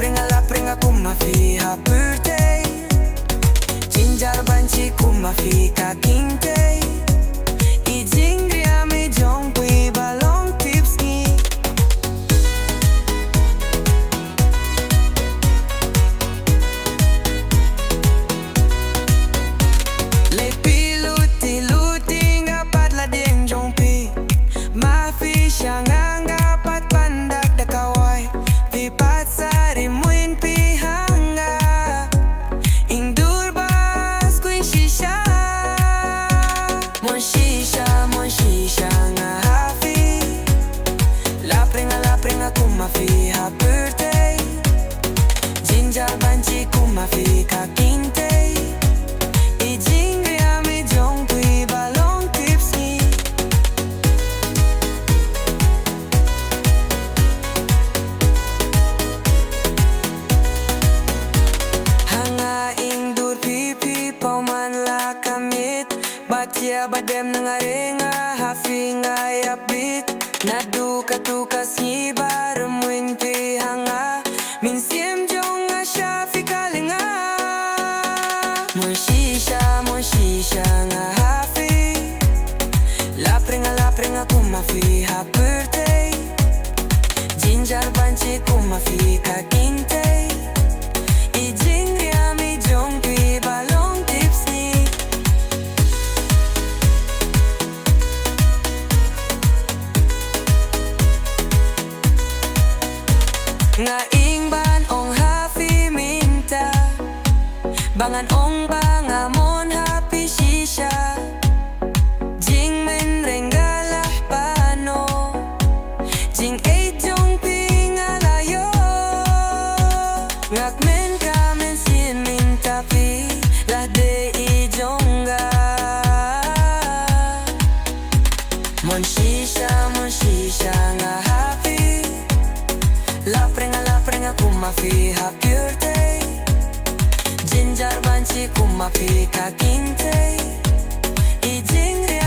la prenga kuma fi birthday. Ginger banchi kuma fi ka kinte. I jingri ami jong pui balong tips ni. Le piluti luti ngapat la ding jong pi. Ma fi shanganga pat pandak da kawai. Pi pat sari muin pi hanga. Indur bas kuin shisha. Mon shisha nga hafi. La prenga kuma fi ha birthday. Ginger banchi kuma fi ka kinte. I jingri ami jong pui balong tips ni. Hanga indur pipi pauman la kamit. Batia badem nangarenga hafi nga yapit. Nadu katukas ni barumuin pi hanga. Min siem jong nga shafi kalinga. Mon shisha nga hafi. La prenga kuma fi ha birthday. Ginger banchi kuma fi ka kinte. I jingri ami jong pi balong tips ni. Nga ingban ong hafi minta. Bangan ong bangamon happy shisha. Jing men renggala pano. Jing eight jong pingalayo. Ngak men kamen sin minta pi. La de i jonga. Mon shisha nga happy. La prenga kuma fi ha birthday. Ginger banchi kuma fi ka kinte. I jingri